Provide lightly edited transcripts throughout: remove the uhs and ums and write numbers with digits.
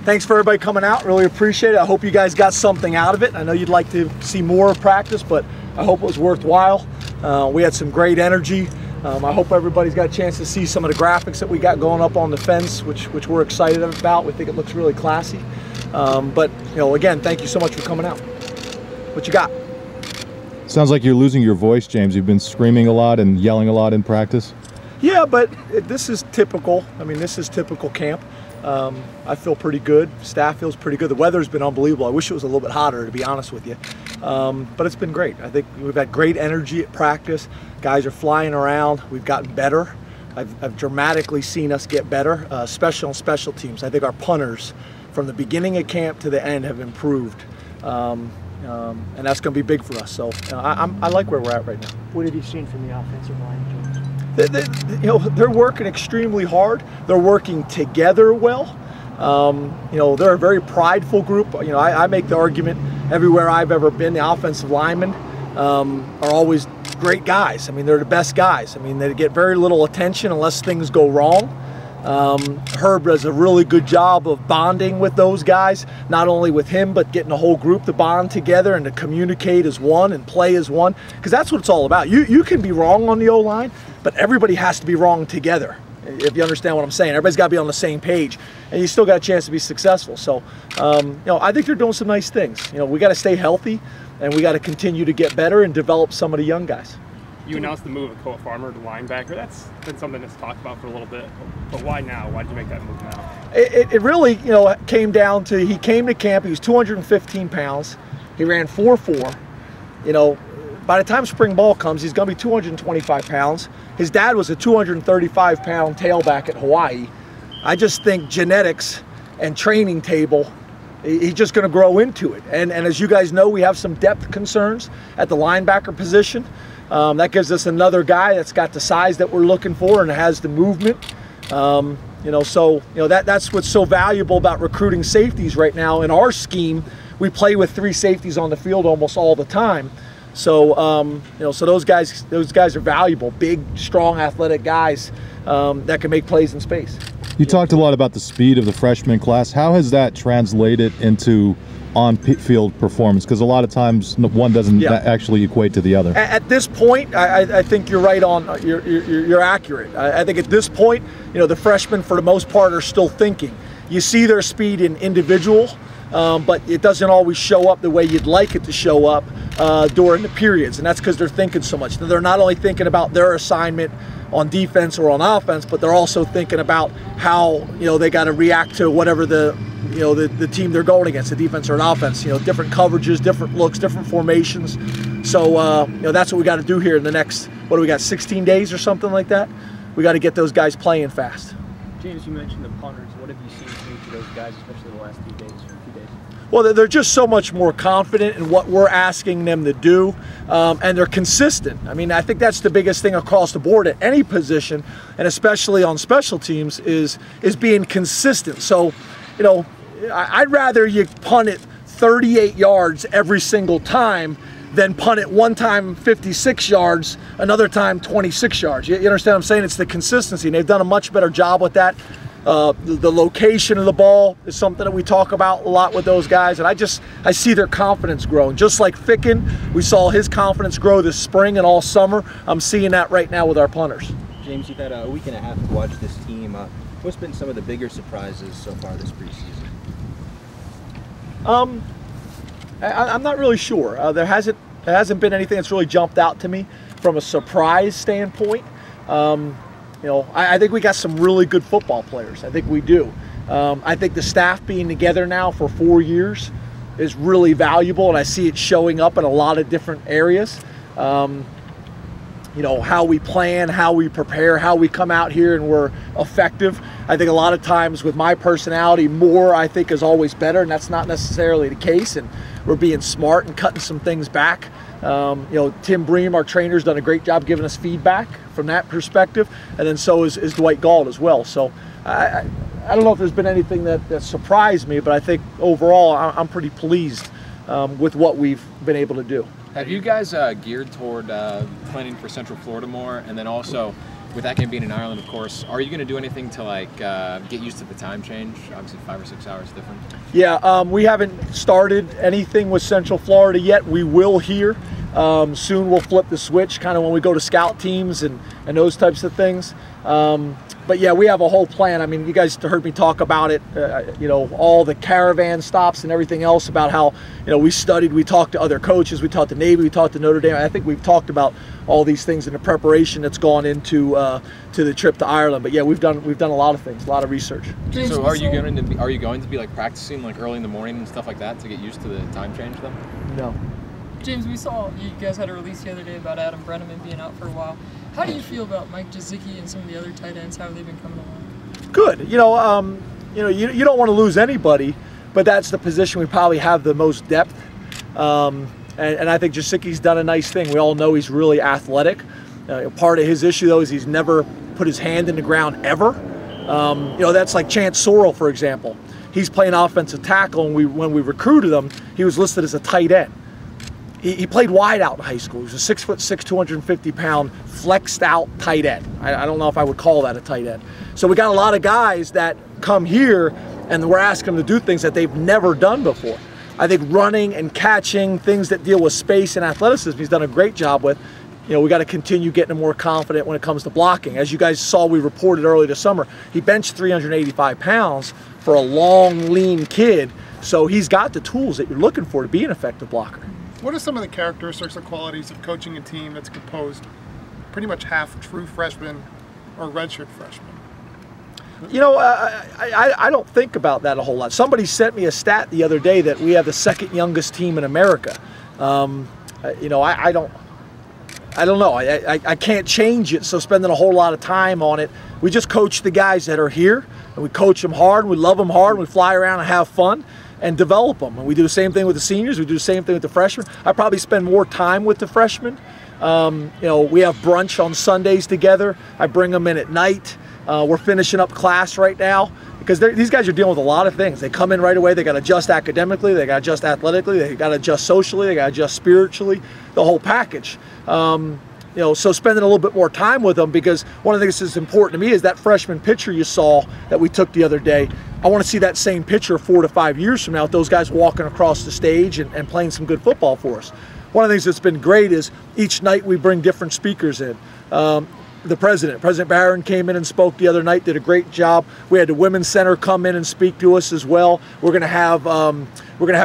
thanks for everybody coming out. Really appreciate it. I hope you guys got something out of it. I know you'd like to see more of practice, but I hope it was worthwhile. We had some great energy. I hope everybody's got a chance to see some of the graphics that we got going up on the fence, which we're excited about. We think it looks really classy. But again, thank you so much for coming out. What you got? Sounds like you're losing your voice, James. You've been screaming a lot and yelling a lot in practice. Yeah, but this is typical. I mean, this is typical camp. I feel pretty good. Staff feels pretty good. The weather's been unbelievable. I wish it was a little bit hotter, to be honest with you. But it's been great. I think we've had great energy at practice. Guys are flying around. We've gotten better. I've dramatically seen us get better, especially on special teams. I think our punters, from the beginning of camp to the end, have improved. And that's going to be big for us. So I like where we're at right now. What have you seen from the offensive line, James? They're working extremely hard. They're working together well. They're a very prideful group. I make the argument everywhere I've ever been, the offensive linemen are always great guys. I mean, they're the best guys. I mean, they get very little attention unless things go wrong. Herb does a really good job of bonding with those guys, not only with him, but getting the whole group to bond together and to communicate as one and play as one, because that's what it's all about. You can be wrong on the O-line, but everybody has to be wrong together, if you understand what I'm saying. Everybody's got to be on the same page, and you still got a chance to be successful. So, I think they're doing some nice things. We got to stay healthy, and we got to continue to get better and develop some of the young guys. You announced the move of Colt Farmer to linebacker. That's been something that's talked about for a little bit. But why now? Why did you make that move now? It really, came down to, he came to camp, he was 215 pounds. He ran 4.4. By the time spring ball comes, he's going to be 225 pounds. His dad was a 235-pound tailback at Hawaii. I just think genetics and training table, he's just going to grow into it. And as you guys know, we have some depth concerns at the linebacker position. That gives us another guy that's got the size that we're looking for and has the movement. That's what's so valuable about recruiting safeties right now. In our scheme, we play with 3 safeties on the field almost all the time. So so those guys are valuable, big, strong, athletic guys that can make plays in space. You talked a lot about the speed of the freshman class. How has that translated into on-field performance? Because a lot of times one doesn't actually equate to the other. At this point, I think you're right on. You're accurate. I think at this point, the freshmen for the most part are still thinking. You see their speed in individual, but it doesn't always show up the way you'd like it to show up during the periods, and that's because they're thinking so much. They're not only thinking about their assignment on defense or on offense, but they're also thinking about how they got to react to whatever the team they're going against, the defense or an offense. Different coverages, different looks, different formations. So that's what we got to do here in the next, what do we got, 16 days or something like that. We got to get those guys playing fast. James, you mentioned the punters. What have you seen from each of those guys, especially the last few days? Well, they're just so much more confident in what we're asking them to do, and they're consistent. I mean, I think that's the biggest thing across the board at any position, and especially on special teams, is being consistent. So, I'd rather you punt it 38 yards every single time than punt it one time 56 yards, another time 26 yards. You understand what I'm saying? It's the consistency, and they've done a much better job with that. The location of the ball is something that we talk about a lot with those guys, and I see their confidence growing. Just like Ficken, we saw his confidence grow this spring and all summer. I'm seeing that right now with our punters. James, you've had a week and a half to watch this team. What's been some of the bigger surprises so far this preseason? I'm not really sure. There hasn't been anything that's really jumped out to me from a surprise standpoint. I think we got some really good football players. I think we do. I think the staff being together now for 4 years is really valuable, and I see it showing up in a lot of different areas. How we plan, how we prepare, how we come out here and we're effective. I think a lot of times with my personality, more I think is always better, and that's not necessarily the case, and we're being smart and cutting some things back. Tim Bream, our trainer, has done a great job giving us feedback from that perspective, and then so is Dwight Galt as well. So I don't know if there's been anything that surprised me, but I think overall I'm pretty pleased with what we've been able to do. Have you guys geared toward planning for Central Florida more? And then also, with that game being in Ireland, of course, are you going to do anything to like get used to the time change? Obviously, 5 or 6 hours different. Yeah, we haven't started anything with Central Florida yet. We will here. Soon we'll flip the switch kind of when we go to scout teams and those types of things. But yeah, we have a whole plan. I mean, you guys heard me talk about it, you know, all the caravan stops and everything else about how, you know, we studied, we talked to other coaches, we talked to Navy, we talked to Notre Dame. I think we've talked about all these things in the preparation that's gone into to the trip to Ireland. But yeah, we've done a lot of things, a lot of research. So are you going to be like practicing like early in the morning and stuff like that to get used to the time change then? No. James, we saw you guys had a release the other day about Adam Brenneman being out for a while. How do you feel about Mike Gesicki and some of the other tight ends? How have they been coming along? Good. You don't want to lose anybody, but that's the position we probably have the most depth. And I think Gesicki's done a nice thing. We all know he's really athletic. Part of his issue, though, is he's never put his hand in the ground ever. That's like Chance Sorrell, for example. He's playing offensive tackle, and when we recruited him, he was listed as a tight end. He played wide out in high school. He was a 6'6", 250-pound, flexed out tight end. I don't know if I would call that a tight end. So we got a lot of guys that come here, and we're asking them to do things that they've never done before. I think running and catching, things that deal with space and athleticism, he's done a great job with. You know, we got to continue getting him more confident when it comes to blocking. As you guys saw, we reported early this summer, he benched 385 pounds for a long, lean kid. So he's got the tools that you're looking for to be an effective blocker. What are some of the characteristics or qualities of coaching a team that's composed pretty much half true freshmen or redshirt freshmen? You know, I don't think about that a whole lot. Somebody sent me a stat the other day that we have the second youngest team in America. I don't know. I can't change it, so spending a whole lot of time on it. We just coach the guys that are here, and we coach them hard, and we love them hard, and we fly around and have fun and develop them. And we do the same thing with the seniors. We do the same thing with the freshmen. I probably spend more time with the freshmen. We have brunch on Sundays together. I bring them in at night. We're finishing up class right now because these guys are dealing with a lot of things. They come in right away. They got to adjust academically. They got to adjust athletically. They got to adjust socially. They got to adjust spiritually. The whole package. So spending a little bit more time with them, because one of the things that's important to me is that freshman picture you saw that we took the other day. I want to see that same picture 4 to 5 years from now with those guys walking across the stage and playing some good football for us. One of the things that's been great is each night we bring different speakers in. The President Barron came in and spoke the other night, did a great job. We had the Women's Center come in and speak to us as well. We're going to have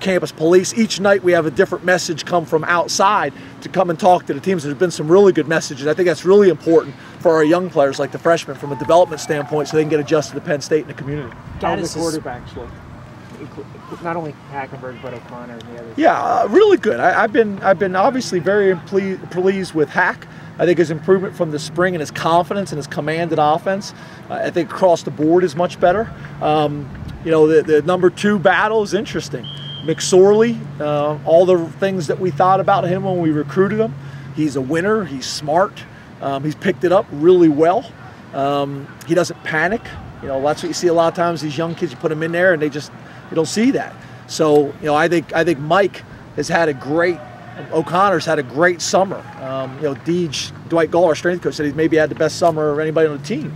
campus police. Each night we have a different message come from outside to come and talk to the teams. There's been some really good messages. I think that's really important for our young players like the freshmen from a development standpoint, so they can get adjusted to Penn State and the community. How the quarterbacks look? Not only Hackenberg but O'Connor and the others. Yeah, really good. I've been obviously very pleased with Hack. I think his improvement from the spring and his confidence and his command at offense, I think across the board is much better. The number 2 battle is interesting. McSorley, all the things that we thought about him when we recruited him. He's a winner. He's smart. He's picked it up really well. He doesn't panic. That's what you see a lot of times. These young kids, you put them in there and you don't see that. So I think Mike has had a great. O'Connor's had a great summer. Dwight Gall, our strength coach, said he's maybe had the best summer of anybody on the team.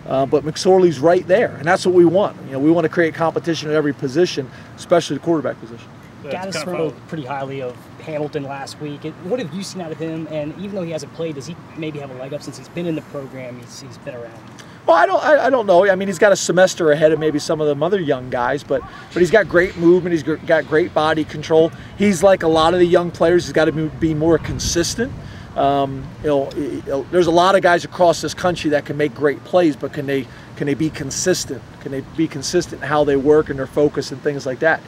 But McSorley's right there, and that's what we want. We want to create competition at every position, especially the quarterback position. Gaddis spoke pretty highly of Hamilton last week. What have you seen out of him? And even though he hasn't played, does he maybe have a leg up since he's been in the program? He's been around. Well, I don't know. I mean, he's got a semester ahead of maybe some of them other young guys, but he's got great movement. He's got great body control. He's like a lot of the young players. He's got to be more consistent. There's a lot of guys across this country that can make great plays, but can they be consistent? Can they be consistent in how they work and their focus and things like that?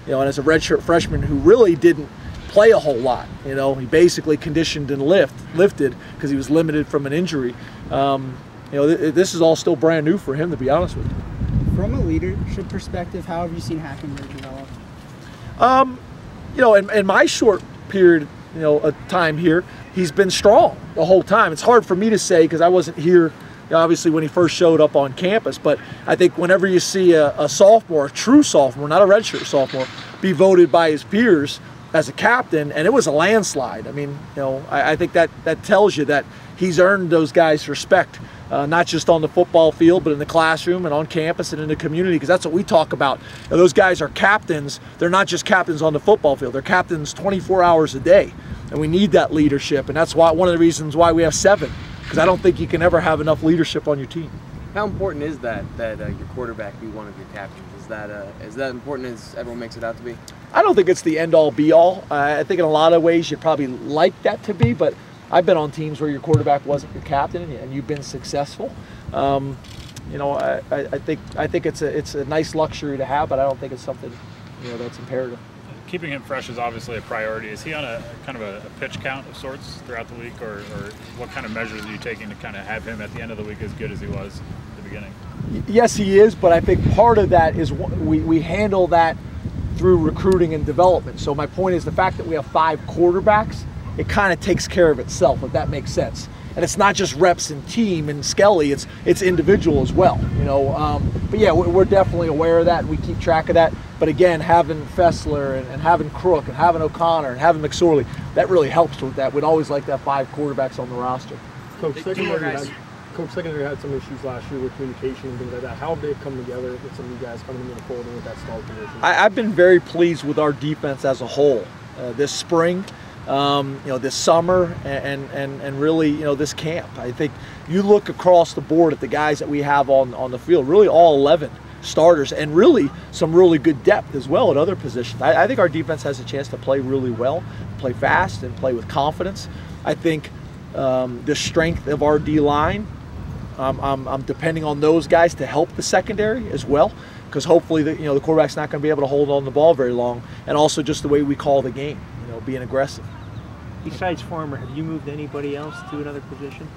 And as a redshirt freshman who really didn't play a whole lot, he basically conditioned and lifted because he was limited from an injury. This is all still brand new for him, to be honest with you. From a leadership perspective, how have you seen Hackenberg develop? In my short period, of time here, he's been strong the whole time. It's hard for me to say because I wasn't here, obviously, when he first showed up on campus. But I think whenever you see a sophomore, a true sophomore, not a redshirt sophomore, be voted by his peers as a captain, and it was a landslide. I mean, you know, I think that tells you that he's earned those guys' respect, not just on the football field, but in the classroom and on campus and in the community, because that's what we talk about. You know, those guys are captains. They're not just captains on the football field. They're captains 24 hours a day, and we need that leadership, and that's why one of the reasons why we have 7, because I don't think you can ever have enough leadership on your team. How important is that your quarterback be one of your captains? Is that important as everyone makes it out to be? I don't think it's the end-all, be-all. I think in a lot of ways you'd probably like that to be, but I've been on teams where your quarterback wasn't your captain and you've been successful. You know, I think it's a nice luxury to have, but I don't think it's something, you know, that's imperative. Keeping him fresh is obviously a priority. Is he on a kind of a pitch count of sorts throughout the week, or what kind of measures are you taking to kind of have him at the end of the week as good as he was at the beginning? Yes, he is, but I think part of that is we handle that through recruiting and development. So my point is the fact that we have 5 quarterbacks, it kind of takes care of itself, if that makes sense. And it's not just reps and team and Skelly, it's individual as well, you know. But yeah, we're definitely aware of that, and we keep track of that. But again, having Fessler and having Crook and having O'Connor and having McSorley, that really helps with that. We'd always like to have 5 quarterbacks on the roster. Coach, secondary had some issues last year with communication and things like that. How have they come together with some of you guys coming into the fold and with that stall position? I've been very pleased with our defense as a whole this spring. You know, this summer and really, you know, this camp. I think you look across the board at the guys that we have on the field, really all 11 starters, and really some really good depth as well at other positions. I think our defense has a chance to play really well, play fast, and play with confidence. I think the strength of our D-line, I'm depending on those guys to help the secondary as well, because hopefully the quarterback's not going to be able to hold on the ball very long, and also just the way we call the game, you know, being aggressive. Besides Farmer, have you moved anybody else to another position?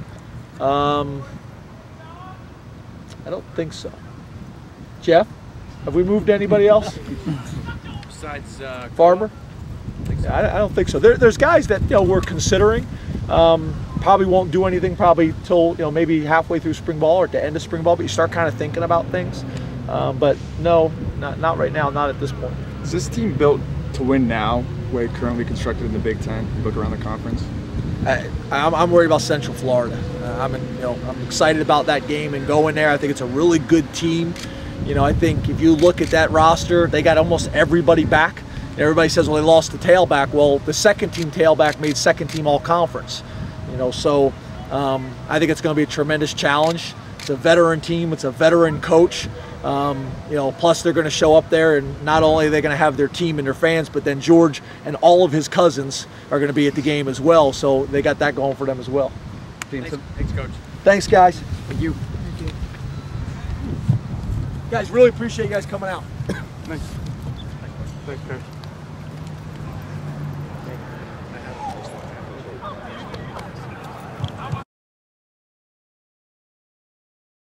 I don't think so. Jeff, have we moved anybody else? Besides Farmer? I don't think so. There's guys that, you know, we're considering. Probably won't do anything probably till, you know, maybe halfway through spring ball or at the end of spring ball, but you start kind of thinking about things. But no, not right now, not at this point. Is this team built to win now, the way currently constructed in the Big Ten? You look around the conference. I'm worried about Central Florida. I'm excited about that game and going there. I think it's a really good team. You know, I think if you look at that roster, they got almost everybody back. Everybody says, well, they lost the tailback. Well, the second team tailback made second team all conference. You know, so I think it's going to be a tremendous challenge. It's a veteran team. It's a veteran coach. You know, plus they're going to show up there, and not only are they going to have their team and their fans, but then George and all of his cousins are going to be at the game as well. So they got that going for them as well. Thanks, Coach. Thanks, guys. Thank you. Guys, really appreciate you guys coming out. Thanks, Coach.